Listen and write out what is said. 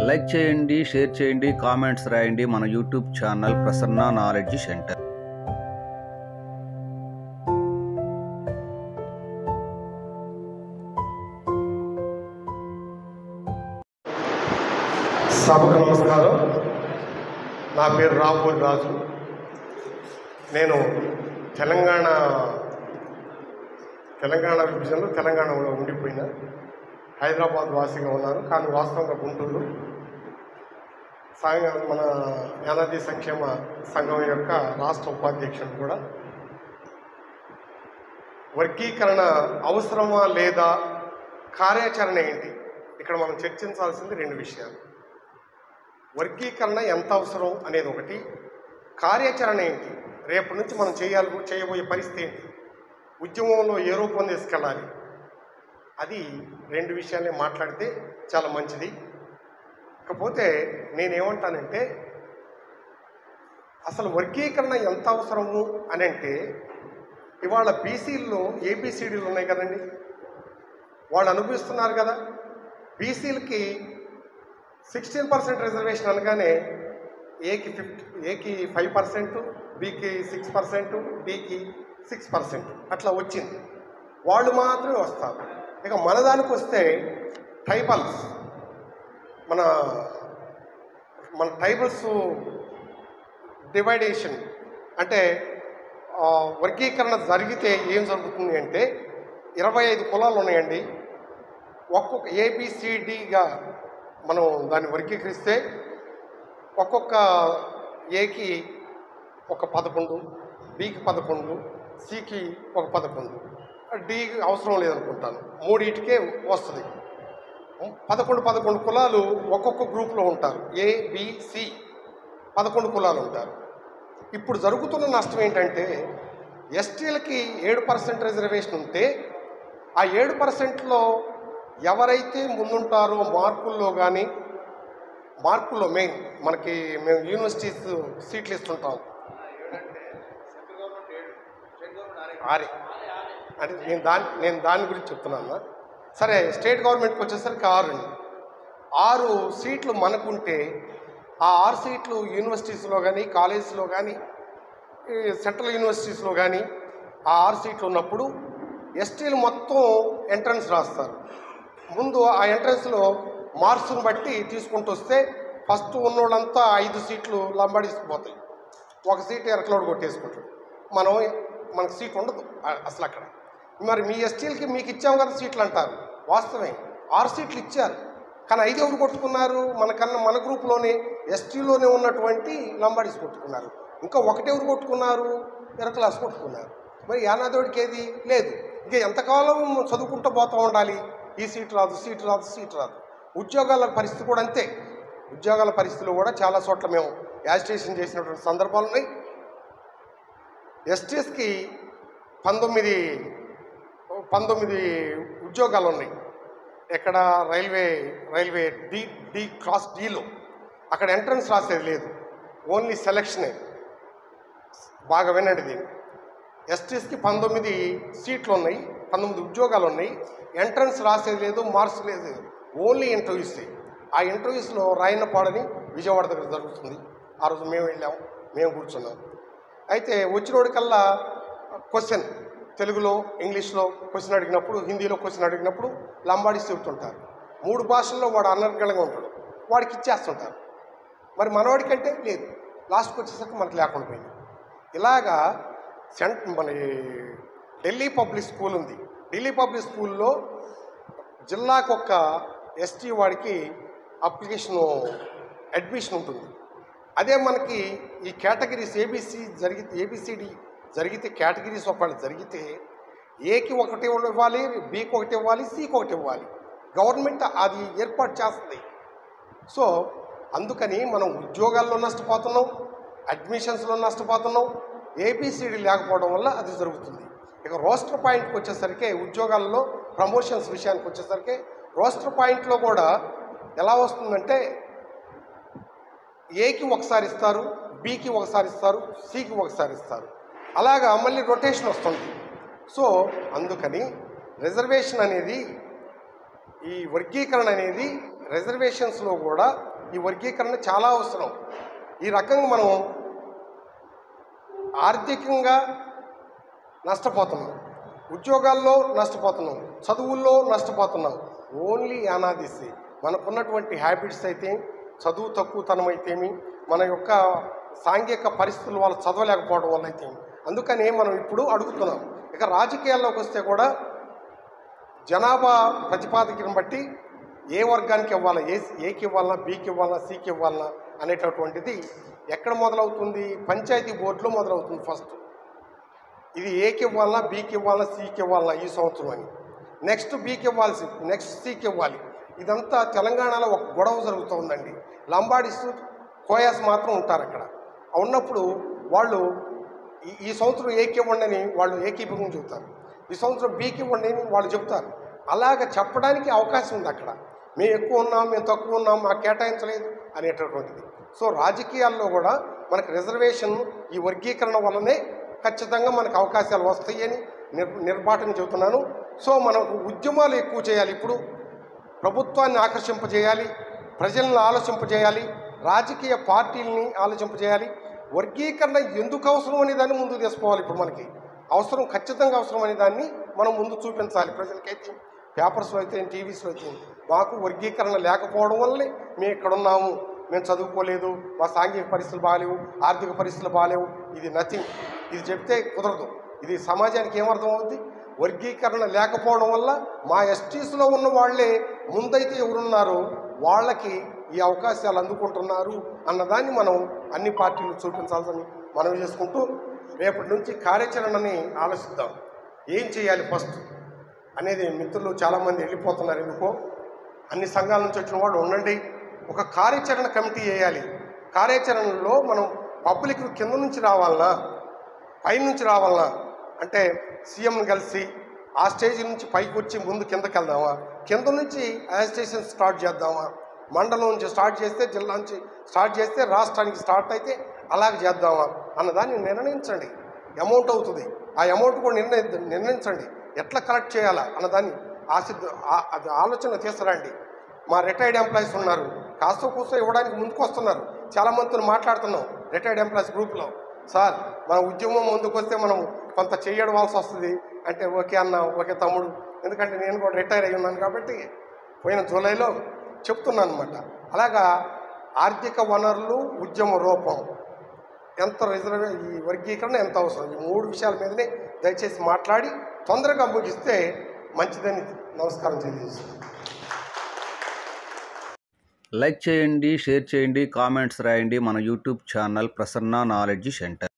Like చేయండి, share చేయండి, comments రాయండి మన YouTube channel Prasanna knowledge centre. సభకు నమస్కారం. నా పేరు రాంపూర్ రాజు. నేను తెలంగాణ విభజనలో తెలంగాణలో ఉండిపోయిన హైదరాబాద్ వాసిగా ఉన్నాను. కానీ వాస్తవంగా గుంటూరు మన యానాది సంక్షేమ సంఘం యొక్క రాష్ట్ర ఉపాధ్యక్షుడు కూడా. వర్గీకరణ అవసరమా లేదా, కార్యాచరణ ఏంటి? ఇక్కడ మనం చర్చించాల్సింది రెండు విషయాలు. వర్గీకరణ ఎంత అవసరం అనేది ఒకటి, కార్యాచరణ ఏంటి, రేపు నుంచి మనం చేయబోయే పరిస్థితి ఏంటి, ఉద్యమంలో ఏ రూపం తీసుకెళ్ళాలి, అది రెండు విషయాలే మాట్లాడితే చాలా మంచిది. ఇకపోతే నేనేమంటానంటే, అసలు వర్గీకరణ ఎంత అవసరము అని అంటే, ఇవాళ బీసీల్లో ఏబిసిడీలు ఉన్నాయి కదండి, వాళ్ళు అనుభవిస్తున్నారు కదా. బీసీలకి 16% రిజర్వేషన్ అనగానే ఏకి 5%, బికి 6%, డికి 6% అట్లా వచ్చింది. వాళ్ళు మాత్రమే వస్తారు. ఇక మన దానికి వస్తే ట్రైబల్స్, మన ట్రైబల్స్ డివైడేషన్ అంటే వర్గీకరణ జరిగితే ఏం జరుగుతుంది అంటే, 25 కులాలు ఉన్నాయండి. ఒక్కొక్క ఏబిసిడిగా మనం దాన్ని వర్గీకరిస్తే ఒక్కొక్క ఏకి ఒక 11, బికి 11, సికి ఒక 11, డికి అవసరం లేదనుకుంటాను, మూడింటికే వస్తుంది. 11 కులాలు ఒక్కొక్క గ్రూప్లో ఉంటారు. ఏబిసి 11 కులాలు ఉంటారు. ఇప్పుడు జరుగుతున్న నష్టం ఏంటంటే, ఎస్టీలకి 7% రిజర్వేషన్ ఉంటే ఆ 7%లో ఎవరైతే ముందుంటారో మార్కుల్లో మెయిన్ మేము యూనివర్సిటీస్ సీట్లు ఇస్తుంటాం. అంటే నేను దాని గురించి చెప్తున్నాను. సరే, స్టేట్ గవర్నమెంట్కి వచ్చేసరికి 6 సీట్లు మనకుంటే, ఆ 6 సీట్లు యూనివర్సిటీస్లో కానీ, కాలేజీలో కానీ, సెంట్రల్ యూనివర్సిటీస్లో కానీ ఆ 6 సీట్లు ఉన్నప్పుడు ఎస్టీలు మొత్తం ఎంట్రన్స్ రాస్తారు. ముందు ఆ ఎంట్రన్స్లో మార్క్స్ని బట్టి తీసుకుంటూ వస్తే ఫస్ట్ ఉన్నోళ్ళంతా 5 సీట్లు లంబాడీసుకుపోతాయి. ఒక సీటు ఎరకలోడు కొట్టేసుకుంటాడు. మనకు సీట్ ఉండదు అసలు అక్కడ. మరి మీ ఎస్టీలకి మీకు ఇచ్చాము కదా సీట్లు అంటారు. వాస్తవమే, 6 సీట్లు ఇచ్చారు. కానీ 5 ఎవరు కొట్టుకున్నారు? మన గ్రూప్లోనే ఎస్టీలోనే ఉన్నటువంటి లంబాడీస్ కొట్టుకున్నారు. ఇంకా 1 ఎవరు కొట్టుకున్నారు? ఎరకలాస్ కొట్టుకున్నారు. మరి యానాదోడికి ఏది లేదు. ఇంకా ఎంతకాలం చదువుకుంటూ పోతూ ఉండాలి? ఈ సీటు రాదు. ఉద్యోగాల పరిస్థితి కూడా అంతే. ఉద్యోగాల పరిస్థితులు కూడా చాలా చోట్ల మేము యాజిటేషన్ చేసినటువంటి సందర్భాలు ఉన్నాయి. ఎస్టీస్కి 19 ఉద్యోగాలు ఉన్నాయి. ఎక్కడ రైల్వే డి క్లాస్ డిలో అక్కడ ఎంట్రన్స్ రాసేది లేదు, ఓన్లీ సెలక్షనే. బాగా వినండి దీన్ని. ఎస్టీస్కి 19 సీట్లు ఉన్నాయి, 19 ఉద్యోగాలు ఉన్నాయి. ఎంట్రన్స్ రాసేది లేదు, మార్క్స్ లేదు, ఓన్లీ ఇంటర్వ్యూస్. ఆ ఇంటర్వ్యూస్లో రాయనపాడని విజయవాడ దగ్గర జరుగుతుంది. ఆ రోజు మేము కూర్చున్నాం. అయితే వచ్చినోడికల్లా క్వశ్చన్ తెలుగులో, ఇంగ్లీష్లో క్వశ్చన్ అడిగినప్పుడు, హిందీలో క్వశ్చన్ అడిగినప్పుడు లంబాడీస్ చెబుతుంటారు. 3 భాషల్లో వాడు అనర్గళంగా ఉంటాడు, వాడికి ఇచ్చేస్తుంటారు. మరి మనవాడికంటే లేదు, లాస్ట్కి వచ్చేసరికి మనకు లేకుండా పోయింది. ఇలాగా మన ఢిల్లీ పబ్లిక్ స్కూల్ ఉంది. ఢిల్లీ పబ్లిక్ స్కూల్లో జిల్లాకు ఒక ఎస్టీ వాడికి అడ్మిషన్ ఉంటుంది. అదే మనకి ఈ కేటగిరీస్ ఏబిసిడి జరిగితే, కేటగిరీస్ ఒకళ్ళు జరిగితే ఏకి 1 ఇవ్వాలి, బికి 1 ఇవ్వాలి, సికి 1 ఇవ్వాలి. గవర్నమెంట్ అది ఏర్పాటు చేస్తుంది. సో అందుకని మనం ఉద్యోగాల్లో నష్టపోతున్నాం, అడ్మిషన్స్లో నష్టపోతున్నాం. ఏబిసిడి లేకపోవడం వల్ల అది జరుగుతుంది. ఇక రోస్టర్ పాయింట్కి వచ్చేసరికి, ఉద్యోగాల్లో ప్రమోషన్స్ విషయానికి వచ్చేసరికి రోస్టర్ పాయింట్లో కూడా ఎలా వస్తుందంటే, ఏకి ఒకసారి ఇస్తారు, బికి ఒకసారి ఇస్తారు, సికి ఒకసారి ఇస్తారు. అలాగా మళ్ళీ రొటేషన్ వస్తుంది. సో అందుకని రిజర్వేషన్ అనేది, ఈ వర్గీకరణ అనేది రిజర్వేషన్స్లో కూడా ఈ వర్గీకరణ చాలా అవసరం. ఈ రకంగా మనం ఆర్థికంగా నష్టపోతున్నాం, ఉద్యోగాల్లో నష్టపోతున్నాం, చదువుల్లో నష్టపోతున్నాం. ఓన్లీ అనాదిసి మనకున్నటువంటి హ్యాబిట్స్ అయితే, చదువు తక్కువతనం అయితేమి, మన యొక్క సాంఘిక పరిస్థితులు వాళ్ళు చదవలేకపోవడం వల్ల అయితే. అందుకని మనం ఇప్పుడు అడుగుతున్నాం. ఇక రాజకీయాల్లోకి వస్తే కూడా జనాభా ప్రతిపాదికను బట్టి ఏ వర్గానికి ఇవ్వాలా, ఏకి ఇవ్వాలన్నా, బీకి ఇవ్వాలన్నా, సికి ఇవ్వాలన్నా అనేటటువంటిది ఎక్కడ మొదలవుతుంది? పంచాయతీ బోర్డులో మొదలవుతుంది ఫస్ట్. ఇది ఏకి ఇవ్వాలన్నా, బీకి ఇవ్వాలన్నా, సికి ఇవ్వాలన్నా ఈ సంవత్సరం అని. నెక్స్ట్ బీకి ఇవ్వాల్సి, నెక్స్ట్ సికి ఇవ్వాలి. ఇదంతా తెలంగాణలో ఒక గొడవ జరుగుతుందండి. లంబాడిస్, కోయాస్ మాత్రం ఉంటారు అక్కడ. ఉన్నప్పుడు వాళ్ళు ఈ సంవత్సరం ఏకి ఇవ్వండి అని వాళ్ళు ఏకీభంగా చెబుతారు, ఈ సంవత్సరం బీకి ఇవ్వండి అని వాళ్ళు చెబుతారు. అలాగ చెప్పడానికి అవకాశం ఉంది అక్కడ. మేము ఎక్కువ ఉన్నాం, మేము తక్కువ ఉన్నాం, మాకు కేటాయించలేదు అనేటటువంటిది. సో రాజకీయాల్లో కూడా మనకు రిజర్వేషన్ ఈ వర్గీకరణ వల్లనే ఖచ్చితంగా మనకు అవకాశాలు వస్తాయని నిర్బాటం చెబుతున్నాను. సో మనకు ఉద్యమాలు ఎక్కువ చేయాలి. ఇప్పుడు ప్రభుత్వాన్ని ఆకర్షింపజేయాలి, ప్రజలను ఆలోచింపజేయాలి, రాజకీయ పార్టీలని ఆలోచింపజేయాలి. వర్గీకరణ ఎందుకు అవసరం అనే దాన్ని ముందుకు తీసుకోవాలి. ఇప్పుడు మనకి అవసరం, ఖచ్చితంగా అవసరం అనే దాన్ని మనం ముందు చూపించాలి ప్రజలకైతే, పేపర్స్లో అయితే, టీవీస్లో అయితే. మాకు వర్గీకరణ లేకపోవడం వల్లనే మేము ఇక్కడ ఉన్నాము, మేము చదువుకోలేదు, మా సాంఘిక పరిస్థితులు బాగాలేవు, ఆర్థిక పరిస్థితులు బాగాలేవు, ఇది నథింగ్. ఇది చెప్తే కుదరదు. ఇది సమాజానికి ఏమర్థం అవుతుంది? వర్గీకరణ లేకపోవడం వల్ల మా ఎస్టీస్లో ఉన్న వాళ్ళే ముందైతే ఎవరున్నారో వాళ్ళకి ఈ అవకాశాలు అందుకుంటున్నారు అన్నదాన్ని మనం అన్ని పార్టీలు చూపించాల్సిన మనవి చేసుకుంటూ, రేపటి నుంచి కార్యాచరణని ఆలోచిద్దాం. ఏం చేయాలి ఫస్ట్ అనేది. మిత్రులు చాలామంది వెళ్ళిపోతున్నారు ఎందుకో. అన్ని సంఘాల నుంచి వచ్చిన వాళ్ళు ఉండండి, ఒక కార్యాచరణ కమిటీ వేయాలి. కార్యాచరణలో మనం పబ్లిక్ కింద నుంచి రావాలన్నా, పై నుంచి రావాలన్నా, అంటే సీఎంని కలిసి ఆ స్టేజ్ నుంచి పైకి వచ్చి ముందు కిందకి వెళ్దామా, కింద నుంచి అజిటేషన్ స్టార్ట్ చేద్దామా, మండలం నుంచి స్టార్ట్ చేస్తే, జిల్లా నుంచి స్టార్ట్ చేస్తే, రాష్ట్రానికి స్టార్ట్ అయితే అలాగే చేద్దామా అన్నదాన్ని నిర్ణయించండి. అమౌంట్ అవుతుంది, ఆ అమౌంట్ కూడా నిర్ణయించండి. ఎట్లా కలెక్ట్ చేయాలా అన్నదాన్ని అది ఆలోచన తీసుకురండి. మా రిటైర్డ్ ఎంప్లాయీస్ ఉన్నారు, కాస్త కూస్తో ఇవ్వడానికి ముందుకు వస్తున్నారు. చాలామందితో మాట్లాడుతున్నాం రిటైర్డ్ ఎంప్లాయీస్ గ్రూప్లో. సార్ మన ఉద్యమం ముందుకు వస్తే మనం కొంత చేయడవలసి వస్తుంది అంటే, ఓకే అన్న, ఓకే తమ్ముడు, ఎందుకంటే నేను కూడా రిటైర్ అయ్యి ఉన్నాను కాబట్టి పోయిన జూలైలో చెప్తున్నాను అనమాట. అలాగా ఆర్థిక వనరులు, ఉద్యమ రూపం, ఎంత ఈ వర్గీకరణ ఎంత అవసరం, ఈ 3 విషయాల మీదనే దయచేసి మాట్లాడి తొందరగా ముగిస్తే మంచిదని నమస్కారం తెలియజేస్తున్నాను. లైక్ చేయండి, షేర్ చేయండి, కామెంట్స్ రాయండి మన YouTube channel Prasanna knowledge centre.